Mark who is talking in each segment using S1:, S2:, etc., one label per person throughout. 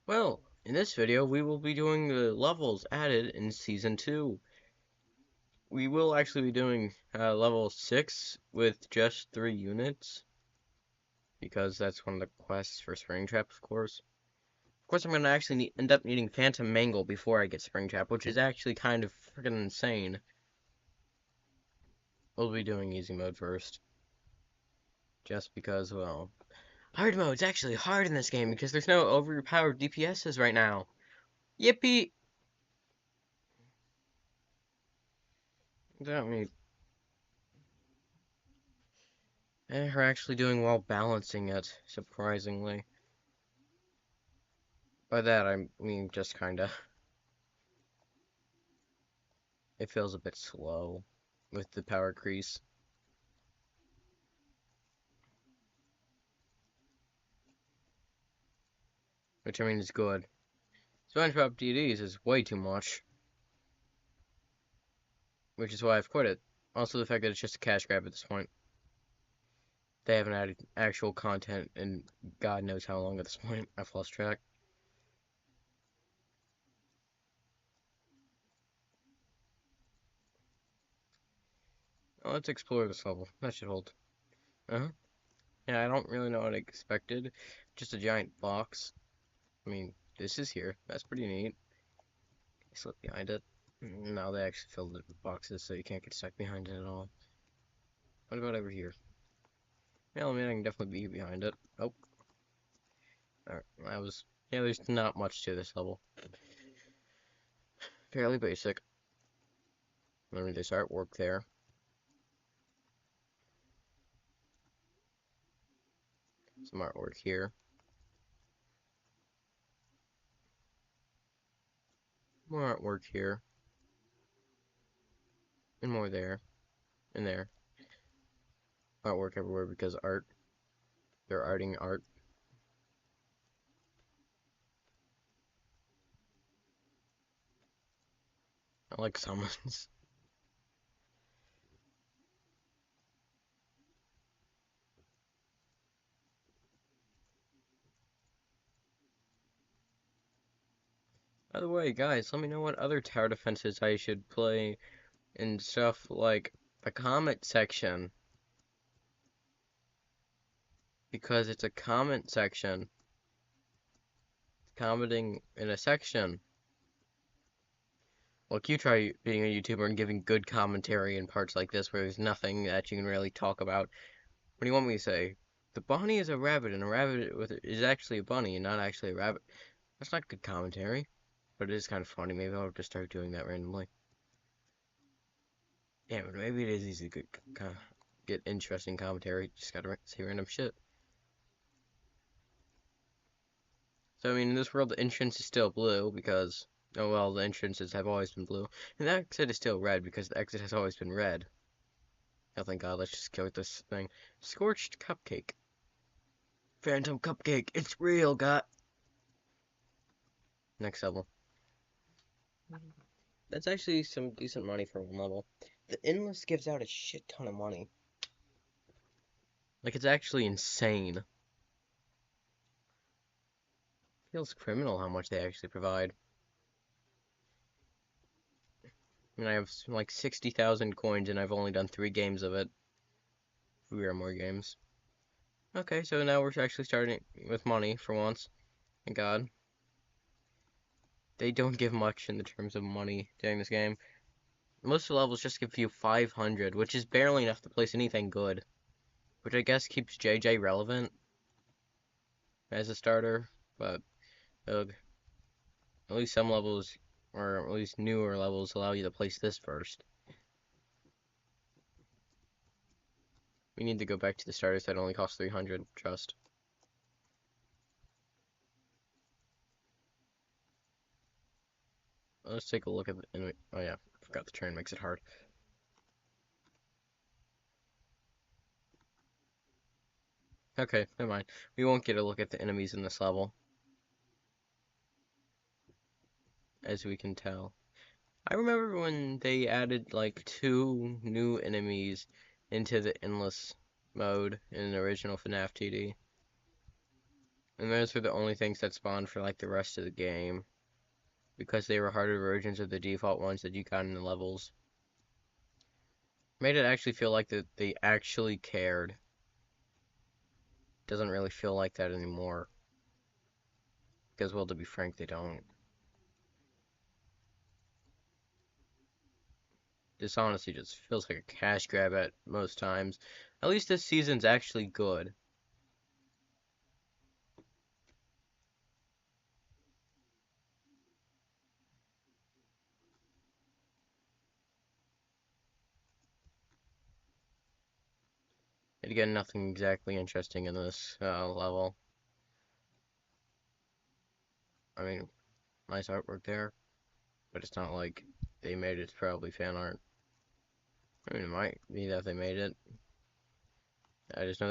S1: Well, in this video, we will be doing the levels added in Season 2. We will actually be doing level 6 with just 3 units, because that's one of the quests for Springtrap, of course. Of course, I'm going to actually end up needing Phantom Mangle before I get Springtrap, which is actually kind of freaking insane. We'll be doing easy mode first. Just because, well, hard mode's actually hard in this game because there's no overpowered DPSs right now. Yippee! That means we're actually doing well balancing it, surprisingly. By that, I mean just kinda. It feels a bit slow with the power crease. Which I mean is good. SpongeBob DDs is way too much. Which is why I've quit it. Also the fact that it's just a cash grab at this point. They haven't added actual content in God knows how long at this point. I've lost track. Well, let's explore this level. That should hold. Uh-huh. Yeah, I don't really know what I expected. Just a giant box. I mean, this is here. That's pretty neat. Slip behind it. No, they actually filled it with boxes, so you can't get stuck behind it at all. What about over here? Yeah, I mean, I can definitely be behind it. Oh. Alright, that was... Yeah, there's not much to this level. Fairly basic. I mean, there's artwork there. Some artwork here. More artwork here. And more there. And there. Artwork everywhere because art. They're arting art. I like summons. By the way, guys, let me know what other tower defenses I should play and stuff like the comment section. Because it's a comment section. Commenting in a section. Look, you try being a YouTuber and giving good commentary in parts like this where there's nothing that you can really talk about. What do you want me to say? The bunny is a rabbit, and a rabbit is actually a bunny and not actually a rabbit. That's not good commentary, but it is kind of funny. Maybe I'll just start doing that randomly. Yeah, but maybe it is easy to get interesting commentary. Just gotta say random shit. So, I mean, in this world, the entrance is still blue because, oh well, the entrances have always been blue. And the exit is still red because the exit has always been red. Oh, thank God, let's just go with this thing. Scorched Cupcake. Phantom Cupcake, it's real, got. Next level. That's actually some decent money for one level. The Endless gives out a shit ton of money. Like, it's actually insane. Feels criminal how much they actually provide. I mean, I have like 60,000 coins and I've only done 3 games of it. 3 or more games. Okay, so now we're actually starting with money for once. Thank God. They don't give much in the terms of money during this game. Most of the levels just give you 500, which is barely enough to place anything good. Which I guess keeps JJ relevant as a starter, but ugh. At least some levels, or at least newer levels, allow you to place this first. We need to go back to the starters that only cost 300, trust. Let's take a look at the, oh yeah, forgot the train makes it hard. Okay, never mind. We won't get a look at the enemies in this level. As we can tell. I remember when they added like 2 new enemies into the endless mode in the original FNAF TD. And those were the only things that spawned for like the rest of the game, because they were harder versions of the default ones that you got in the levels. Made it actually feel like that they actually cared. Doesn't really feel like that anymore. Because, well, to be frank, they don't. This honestly just feels like a cash grab at most times. At least this season's actually good. And again, nothing exactly interesting in this level. I mean, nice artwork there, but it's not like they made it. It's probably fan art. I mean, it might be that they made it. I just know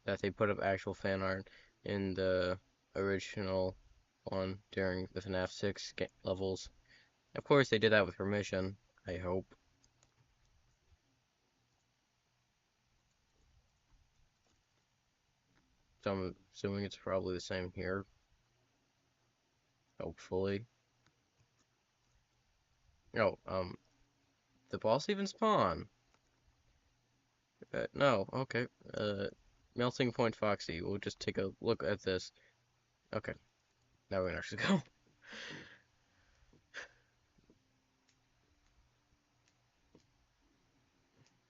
S1: that they put up actual fan art in the original one during the FNAF 6 levels. Of course, they did that with permission, I hope. So I'm assuming it's probably the same here. Hopefully. Oh, the boss even spawn? No, okay. Melting Point Foxy. We'll just take a look at this. Okay, now we can actually go.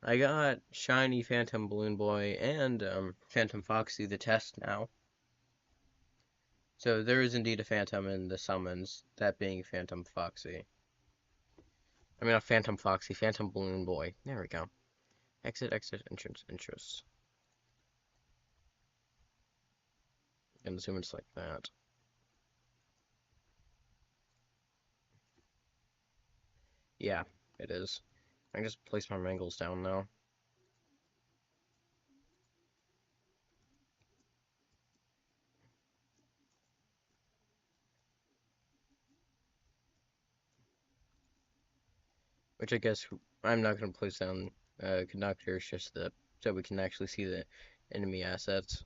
S1: I got Shiny Phantom Balloon Boy and Phantom Foxy the test now. So there is indeed a Phantom in the summons, that being Phantom Foxy. I mean, not Phantom Foxy, Phantom Balloon Boy. There we go. Exit, exit, entrance, entrance. And assume it's like that. Yeah, it is. I can just place my mangles down now. Which I guess I'm not going to place down conductors, just so we can actually see the enemy assets.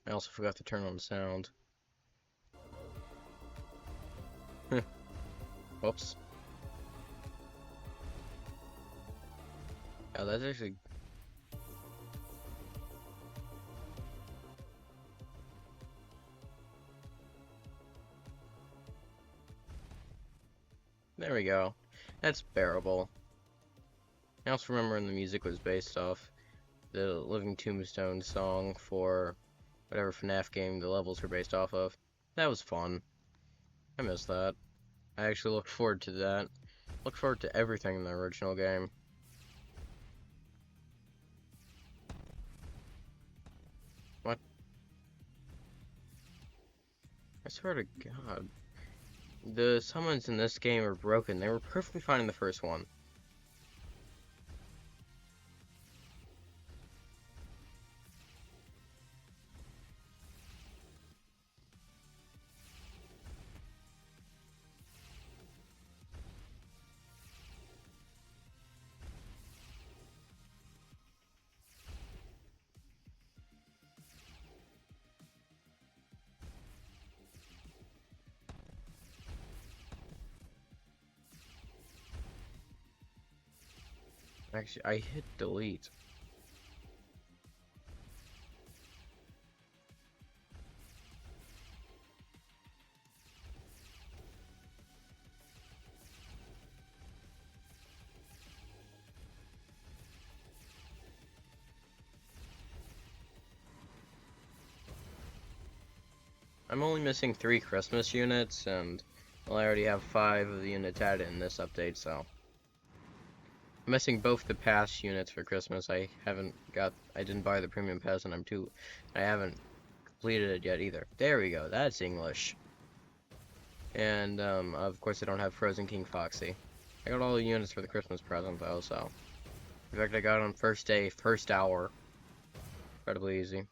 S1: I also forgot to turn on the sound. Whoops. Oh, that's actually... There we go. That's bearable. I also remember when the music was based off the Living Tombstone song for whatever FNAF game the levels were based off of. That was fun. I miss that. I actually look forward to that. Look forward to everything in the original game. What? I swear to God. The summons in this game are broken. They were perfectly fine in the first one. Actually, I hit delete. I'm only missing 3 Christmas units, and well, I already have 5 of the units added in this update, so... I'm missing both the pass units for Christmas. I didn't buy the premium pass, and I haven't completed it yet either. There we go, that's English. And, of course I don't have Frozen King Foxy. I got all the units for the Christmas present, though, so... In fact, I got it on first day, first hour. Incredibly easy.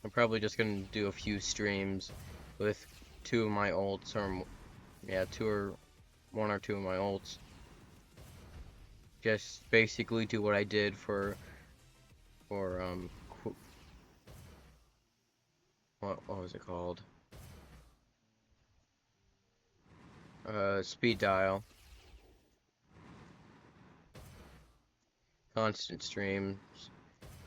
S1: I'm probably just gonna do a few streams with 2 of my ults, or yeah, 1 or 2 of my ults. just basically do what I did for what was it called? Speed dial, constant streams.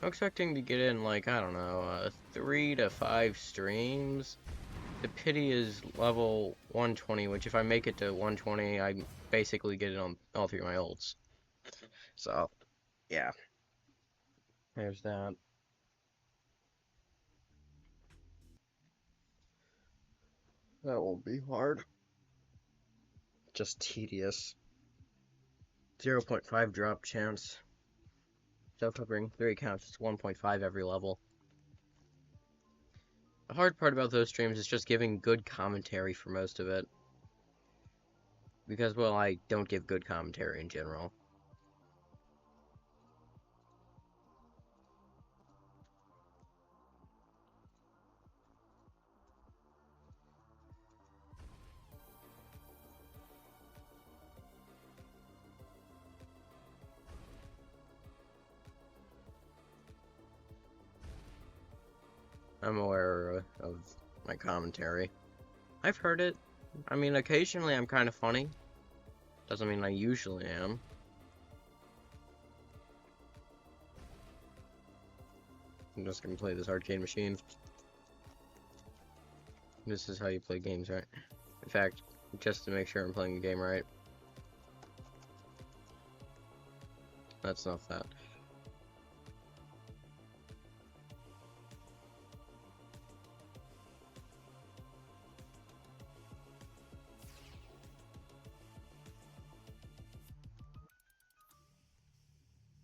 S1: I'm expecting to get in like, I don't know, 3 to 5 streams. The pity is level 120, which if I make it to 120, I basically get it on all 3 of my ults. So, yeah, there's that. That won't be hard. Just tedious. 0.5 drop chance. Self-covering 3 accounts, it's 1.5 every level. The hard part about those streams is just giving good commentary for most of it. Because, well, I don't give good commentary in general. I'm aware of my commentary. I've heard it. I mean, occasionally I'm kind of funny. Doesn't mean I usually am. I'm just gonna play this arcade machine. This is how you play games, right? In fact, just to make sure I'm playing the game right. That's not that.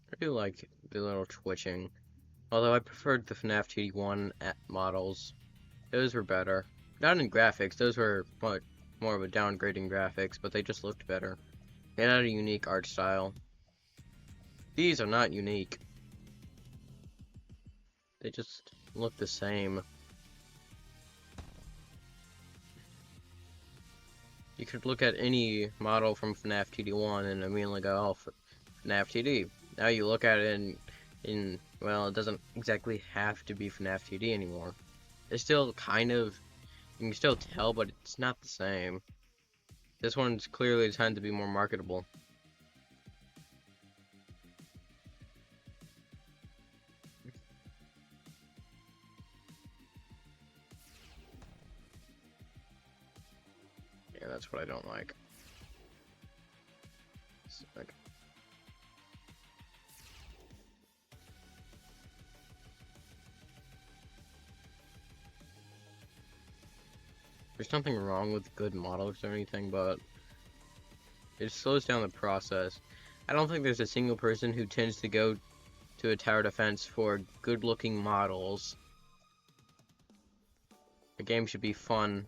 S1: I do like the little twitching. Although I preferred the FNTD1 models. Those were better. Not in graphics, those were more of a downgrading graphics, but they just looked better. They had a unique art style. These are not unique. They just look the same. You could look at any model from FNAF TD1 and immediately go, oh, FNAF TD. Now you look at it and well, it doesn't exactly have to be FNAF TD anymore. It's still kind of, you can still tell, but it's not the same. This one's clearly designed to be more marketable. Yeah, that's what I don't like. Okay. There's nothing wrong with good models or anything, but it slows down the process. I don't think there's a single person who tends to go to a tower defense for good-looking models. A game should be fun,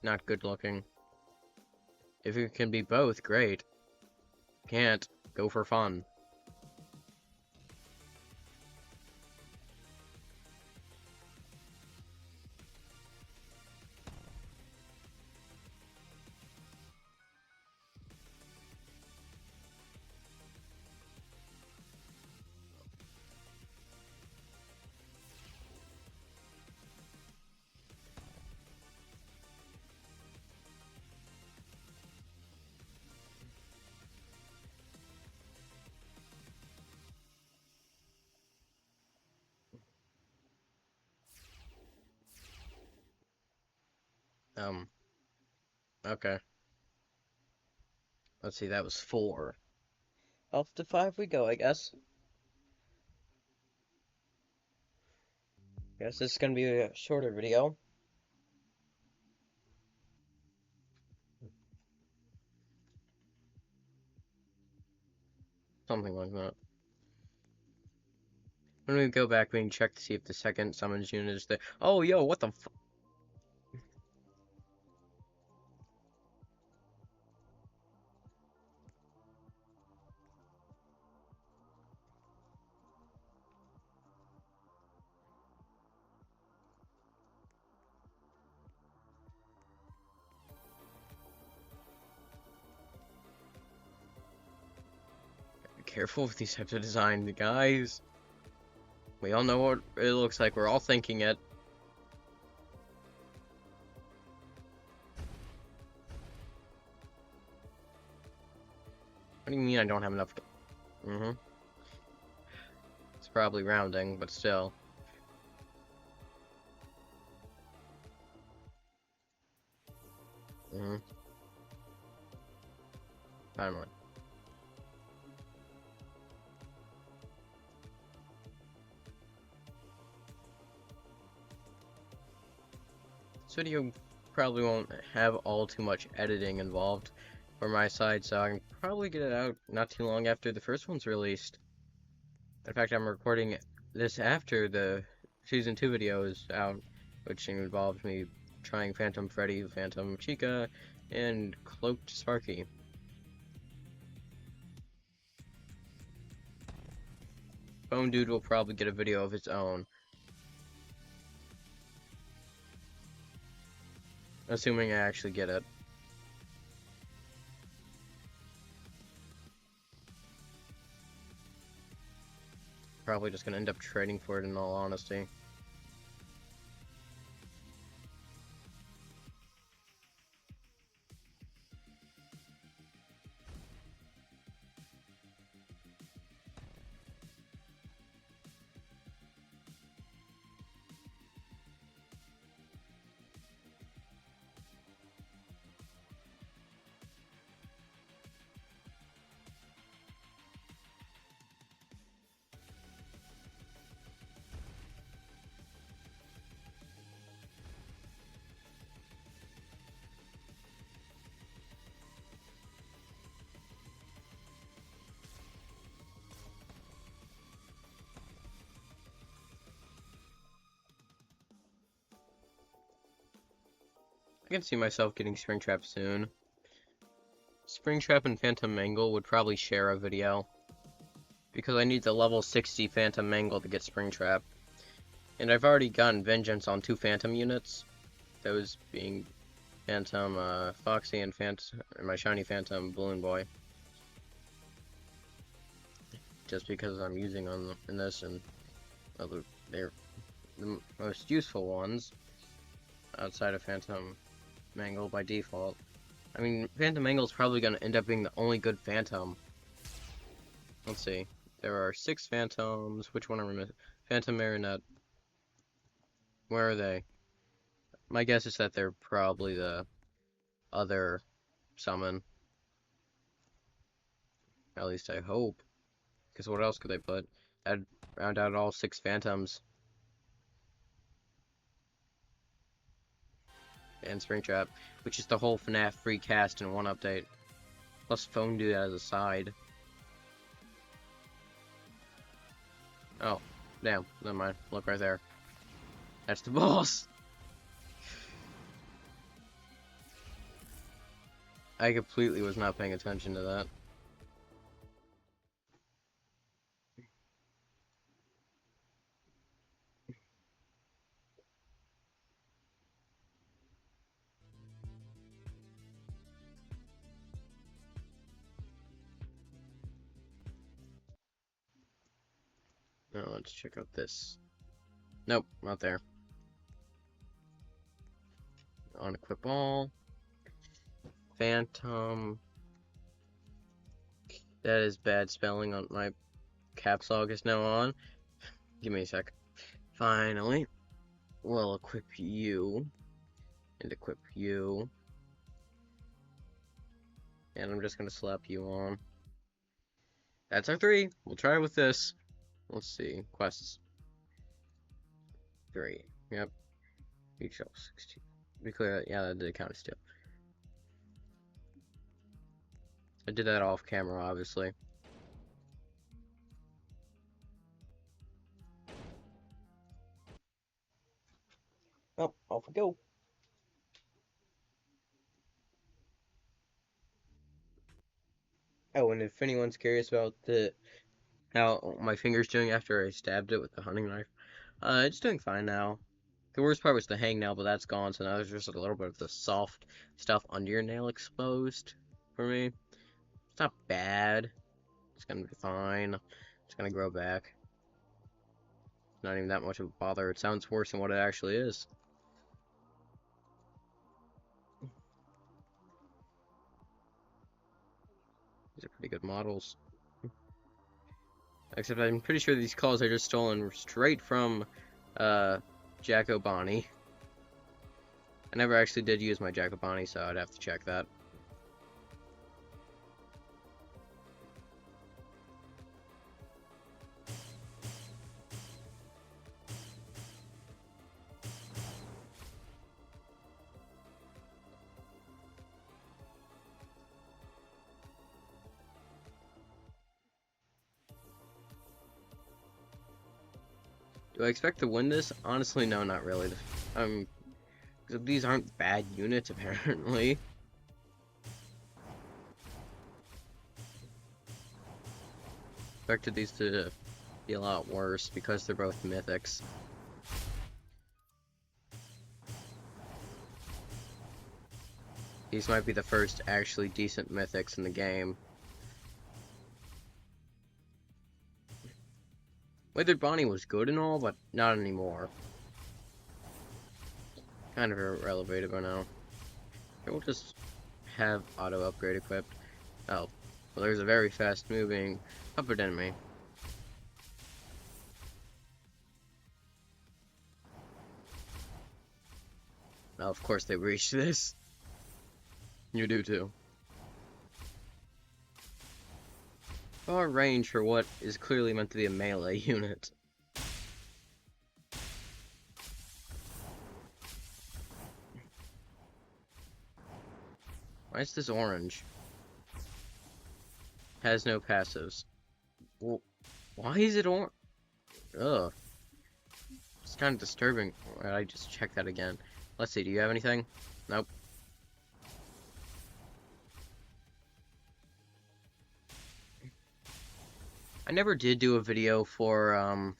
S1: not good-looking. If it can be both, great. Can't, go for fun. Okay. Let's see, that was 4. Off to 5 we go, I guess. Guess this is gonna be a shorter video. Something like that. When we go back, we can check to see if the second summons unit is there. Oh, yo, what the f- careful with these types of design, guys. We all know what it looks like. We're all thinking it. What do you mean I don't have enough? It's probably rounding, but still. Finally. This video probably won't have all too much editing involved for my side, so I can probably get it out not too long after the first one's released. In fact, I'm recording this after the Season 2 video is out, which involved me trying Phantom Freddy, Phantom Chica, and Cloaked Sparky. Phone Dude will probably get a video of its own. Assuming I actually get it. Probably just gonna end up trading for it in all honesty. I can see myself getting Springtrap soon. Springtrap and Phantom Mangle would probably share a video, because I need the level 60 Phantom Mangle to get Springtrap. And I've already gotten Vengeance on 2 Phantom units, those being Phantom Foxy and my shiny Phantom Balloon Boy. Just because I'm using them in this, and they're the most useful ones outside of Phantom Mangle by default. I mean, Phantom Mangle is probably going to end up being the only good Phantom. Let's see. There are 6 Phantoms. Which one are we missing? Phantom Marionette. Where are they? My guess is that they're probably the other summon. At least I hope. Because what else could they put? I'd round out all 6 Phantoms. And Springtrap, which is the whole FNAF free cast in one update. Plus Phone Dude as a side. Oh, damn, never mind. Look right there. That's the boss! I completely was not paying attention to that. Now let's check out this. Nope, not there. Unequip all. Phantom. That is bad spelling on my caps lock is now on. Give me a sec. Finally. We'll equip you. And equip you. And I'm just gonna slap you on. That's our 3. We'll try with this. Let's see. Quests. 3. Yep. Each level 16. Be clear, yeah, that did count as 2. I did that off camera, obviously. Oh, off we go. Oh, and if anyone's curious about how my finger's doing after I stabbed it with the hunting knife, it's doing fine now. The worst part was the hangnail, but that's gone, so now there's just a little bit of the soft stuff under your nail exposed for me. It's not bad. It's gonna be fine. It's gonna grow back. Not even that much of a bother. It sounds worse than what it actually is. These are pretty good models. Except I'm pretty sure these calls are just stolen straight from, Jacobani. I never actually did use my Jacobani, so I'd have to check that. Do I expect to win this? Honestly, no, not really. These aren't bad units, apparently. Expected these to be a lot worse because they're both mythics. These might be the first actually decent mythics in the game. Withered Bonnie was good and all, but not anymore. Kind of irrelevant by now. Okay, we'll just have auto upgrade equipped. Oh, well, there's a very fast moving puppet enemy. Oh, of course they reached this. You do too. Far range for what is clearly meant to be a melee unit. Why is this orange? Has no passives. Well, why is it orange? Ugh. It's kind of disturbing. I just check that again. Let's see, do you have anything? Nope. I never did do a video for,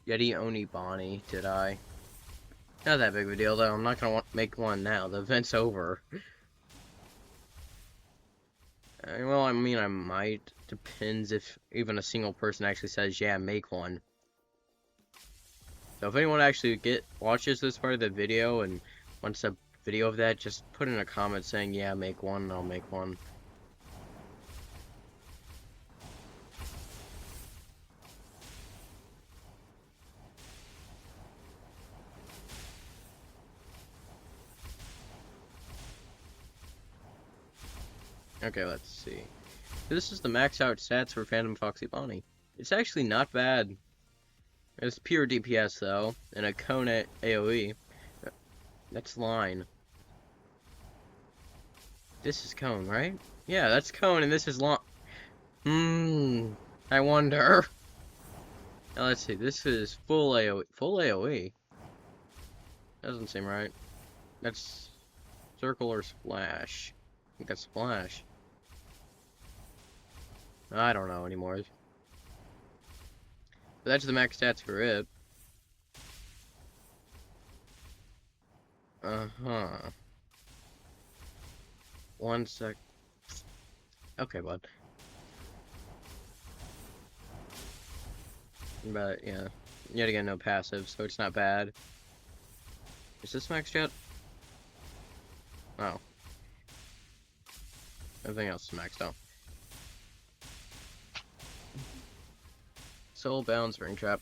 S1: Yeti Oni Bonnie, did I? Not that big of a deal, though. I'm not gonna make one now. The event's over. Well, I mean, I might. Depends if even a single person actually says, yeah, make one. So if anyone actually watches this part of the video and wants a video of that, just put in a comment saying, yeah, make one, and I'll make one. Okay, let's see. This is the max out stats for Phantom Foxy Bonnie. It's actually not bad. It's pure DPS though, and a cone AoE. That's line. This is cone, right? Yeah, that's cone, and this is long. I wonder. Now let's see. This is full AoE. Full AoE. Doesn't seem right. That's circle or splash. I think that's splash. I don't know anymore. But that's the max stats for it. Uh-huh. One sec. Okay, bud. But, yeah. Yet again, no passive, so it's not bad. Is this maxed yet? Oh. Everything else is maxed out. Soulbound Spring Trap.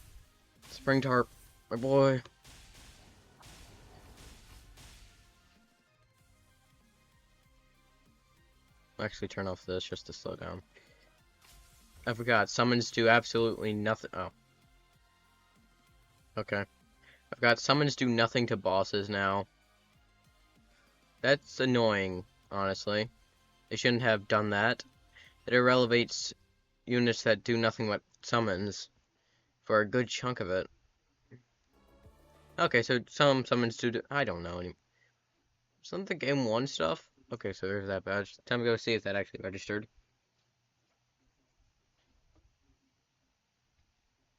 S1: Spring Tarp. My boy. I'll actually turn off this just to slow down. I forgot. Summons do absolutely nothing. Oh. Okay. I've got summons do nothing to bosses now. That's annoying, honestly. They shouldn't have done that. It irrelevates units that do nothing but summons for a good chunk of it. Okay, so some summons do. I don't know anymore. Some of the game 1 stuff? Okay, so there's that badge. Time to go see if that actually registered.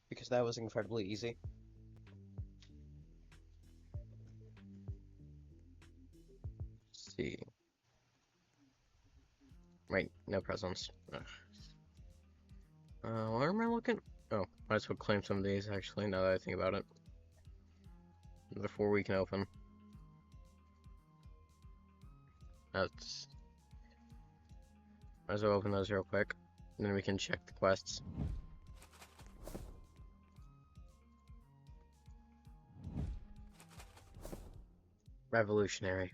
S1: Because that was incredibly easy. Let's see. Wait, no presents. Ugh. Where am I looking? Oh, might as well claim some of these, actually, now that I think about it. Before we can open. That's... Might as well open those real quick. And then we can check the quests. Revolutionary.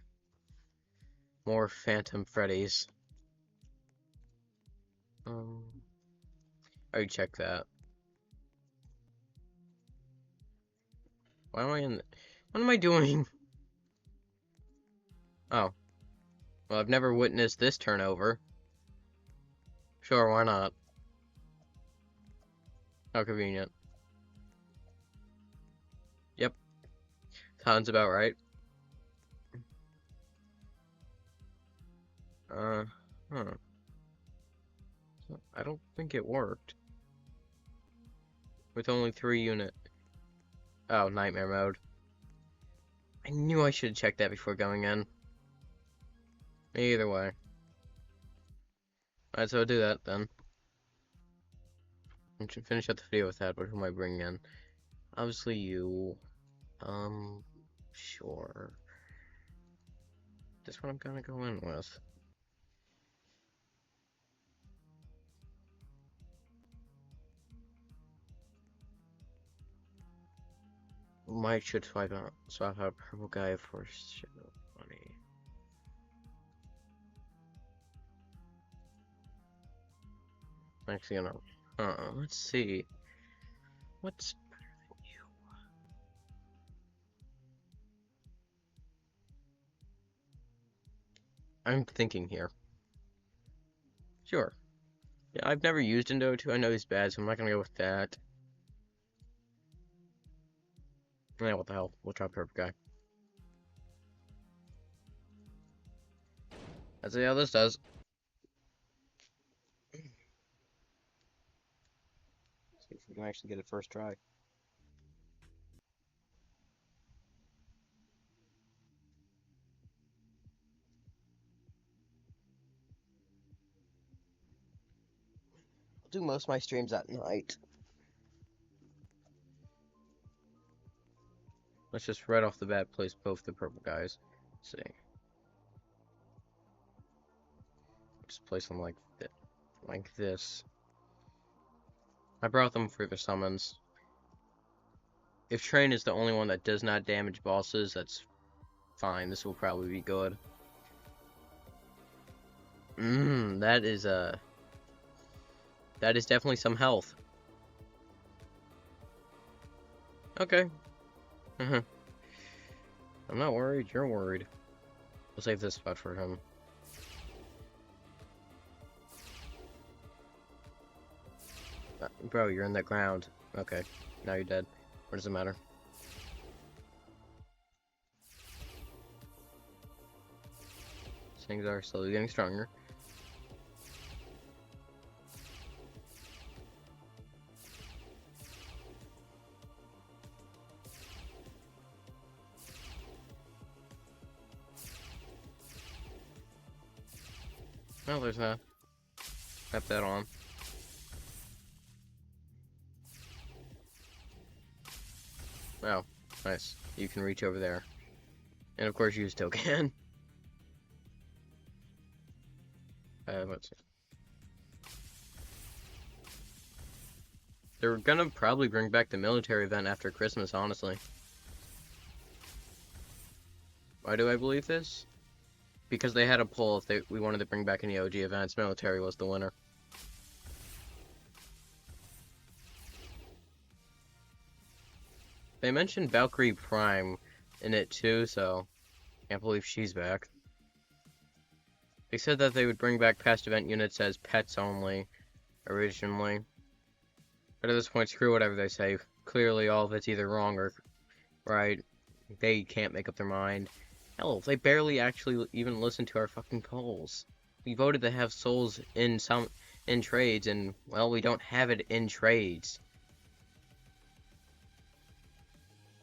S1: More Phantom Freddy's. I already checked that. Why am I in... What am I doing? Oh. Well, I've never witnessed this turnover. Sure, why not? How convenient. Yep. Sounds about right. Huh. I don't think it worked. With only 3 units. Oh, nightmare mode. I knew I should have checked that before going in. Either way. Alright, so I'll do that then. I should finish up the video with that, but who am I bringing in? Obviously you. Sure. This one I'm gonna go in with. Might should swap out purple guy for money. Actually, no. Let's see. What's better than you? I'm thinking here. Sure. Yeah, I've never used Indo 2. I know he's bad, so I'm not gonna go with that. Yeah, what the hell? We'll try purple guy. Let's see how this does. See if we can actually get it first try. I'll do most of my streams at night. Let's just right off the bat place both the purple guys. Let's see. Just place them like this. I brought them for the summons. If Train is the only one that does not damage bosses, that's fine. This will probably be good. That is definitely some health. Okay. I'm not worried, you're worried. We'll save this spot for him. Bro, you're in the ground. Okay, now you're dead. What does it matter? Things are slowly getting stronger. Oh, there's that. Tap that on. Oh, nice. You can reach over there. And of course you still can. Let's see. They're gonna probably bring back the military event after Christmas, honestly. Why do I believe this? Because they had a poll if we wanted to bring back any OG events. Military was the winner. They mentioned Valkyrie Prime in it too, so can't believe she's back. They said that they would bring back past event units as pets only, originally. But at this point, screw whatever they say. Clearly all of it's either wrong or right. They can't make up their mind. Hell, they barely actually even listen to our fucking polls. We voted to have souls in trades, and, well, we don't have it in trades.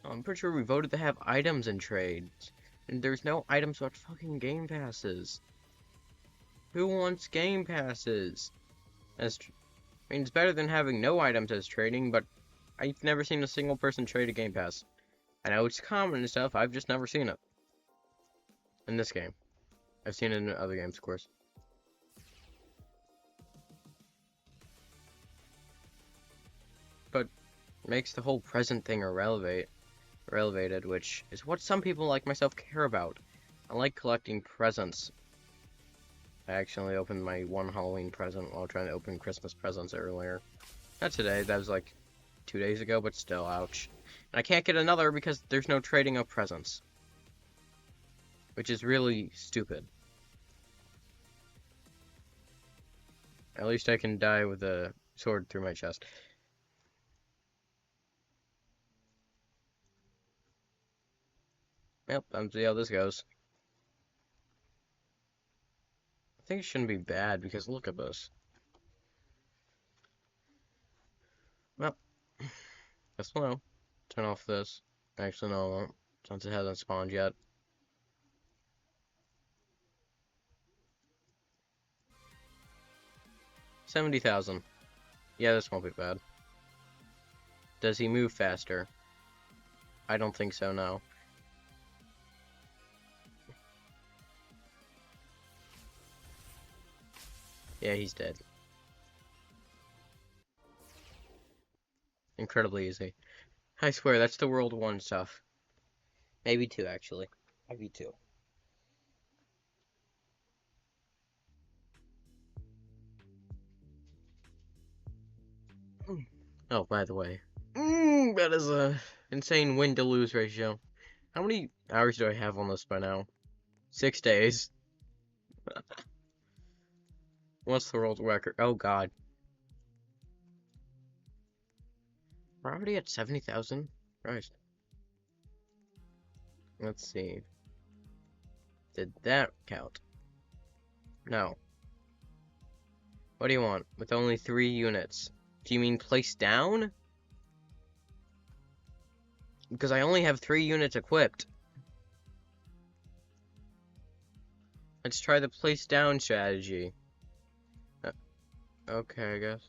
S1: I'm pretty sure we voted to have items in trades. And there's no items but fucking game passes. Who wants game passes? I mean, it's better than having no items as trading, but I've never seen a single person trade a Game Pass. I know it's common and stuff, I've just never seen it. In this game. I've seen it in other games, of course. But makes the whole present thing irrelevated, which is what some people like myself care about. I like collecting presents. I accidentally opened my one Halloween present while trying to open Christmas presents earlier. Not today, that was like 2 days ago, but still, ouch. And I can't get another because there's no trading of presents. Which is really stupid. At least I can die with a sword through my chest. Yep, see how this goes. I think it shouldn't be bad because look at this. Well, guess we'll know. Turn off this. Actually, no, I won't, since it hasn't spawned yet. $70,000. Yeah, this won't be bad. Does he move faster? I don't think so, no. Yeah, he's dead. Incredibly easy. I swear, that's the World 1 stuff. Maybe 2, actually. Maybe 2. Oh, by the way. That is a insane win-to-lose ratio. How many hours do I have on this by now? 6 days. What's the world record? Oh, God. We're already at 70,000? Christ. Let's see. Did that count? No. What do you want? With only 3 units. Do you mean place down? Because I only have 3 units equipped. Let's try the place down strategy. Okay, I guess.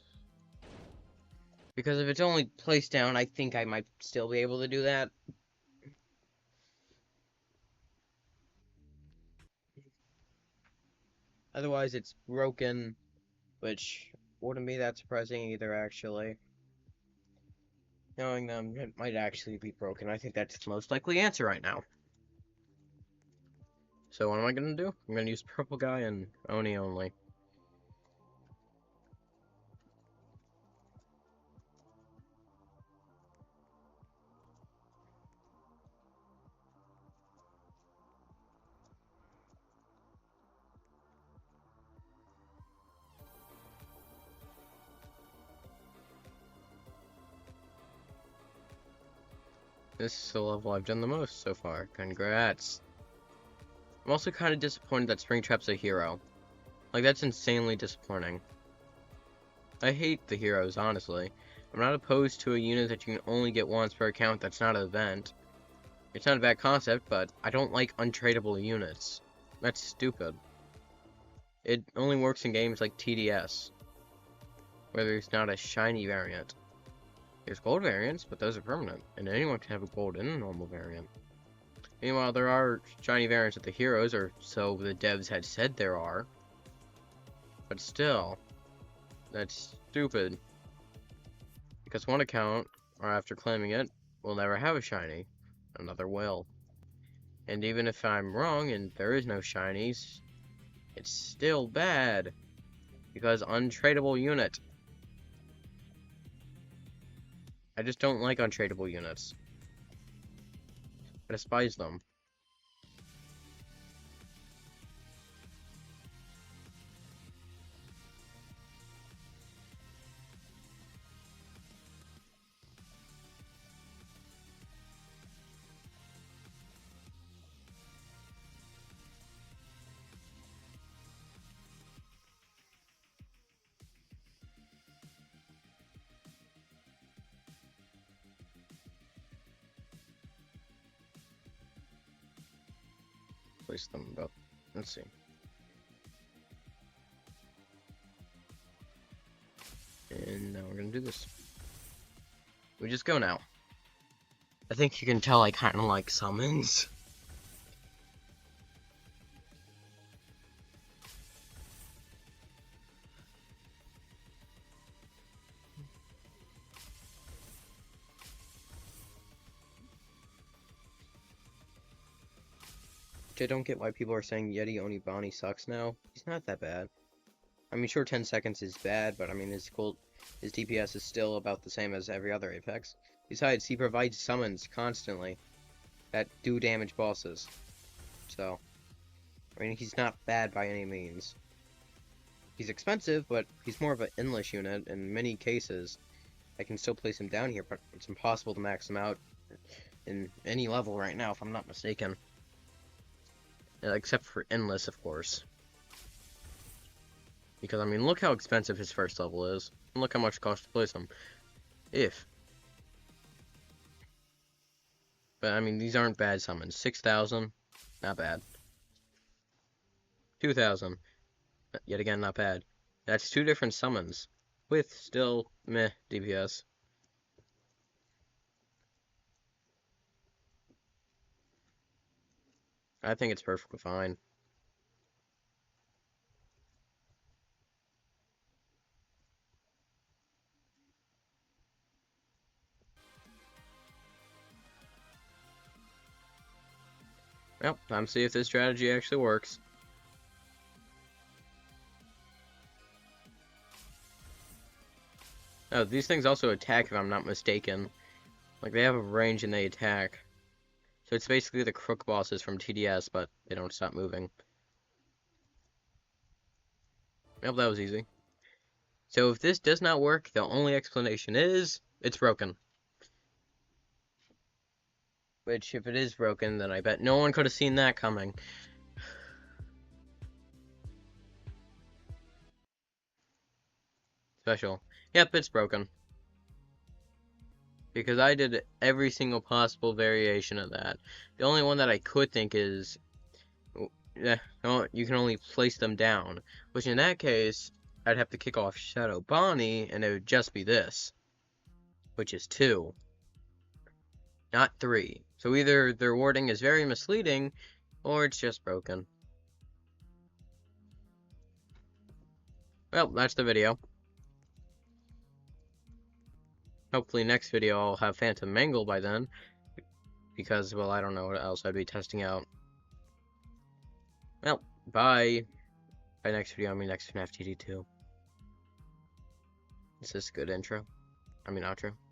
S1: Because if it's only place down, I think I might still be able to do that. Otherwise, it's broken, which wouldn't be that surprising either, actually. Knowing them, it might actually be broken. I think that's the most likely answer right now. So what am I gonna do? I'm gonna use purple guy and Oni only. This is the level I've done the most so far. Congrats. I'm also kind of disappointed that Springtrap's a hero. Like, that's insanely disappointing. I hate the heroes, honestly. I'm not opposed to a unit that you can only get once per account that's not an event. It's not a bad concept, but I don't like untradeable units. That's stupid. It only works in games like TDS, where there's not a shiny variant. There's gold variants, but those are permanent, and anyone can have a gold and a normal variant. Meanwhile, there are shiny variants of the heroes, or so the devs had said there are. But still, that's stupid. Because one account, or after claiming it, will never have a shiny. Another will. And even if I'm wrong and there is no shinies, it's still bad. Because untradeable unit. I just don't like untradeable units. I despise them. Place them, but let's see. And now we're gonna do this. We just go now. I think you can tell I kind of like summons. Which I don't get why people are saying Yeti Onibani sucks now. He's not that bad. I mean, sure, 10 seconds is bad, but I mean, his DPS is still about the same as every other Apex. Besides, he provides summons constantly that do damage bosses. So, I mean, he's not bad by any means. He's expensive, but he's more of an endless unit. In many cases, I can still place him down here, but it's impossible to max him out in any level right now, if I'm not mistaken. Except for endless, of course. Because, I mean, look how expensive his first level is. And look how much it costs to place him. But, I mean, these aren't bad summons. 6,000, not bad. 2,000, yet again, not bad. That's 2 different summons, with still meh DPS. I think it's perfectly fine. Well, time to see if this strategy actually works. Oh, these things also attack if I'm not mistaken. Like, they have a range and they attack. So it's basically the crook bosses from TDS, but they don't stop moving. Yep, that was easy. So if this does not work, the only explanation is it's broken. Which, if it is broken, then I bet no one could have seen that coming. Special. Yep, it's broken. Because I did every single possible variation of that. The only one that I could think is, you can only place them down. Which in that case, I'd have to kick off Shadow Bonnie, and it would just be this. Which is 2. Not 3. So either their wording is very misleading, or it's just broken. Well, that's the video. Hopefully next video I'll have Phantom Mangle by then. Because, well, I don't know what else I'd be testing out. Well, bye. By next video, I mean next FNTD2. Is this a good intro? I mean outro?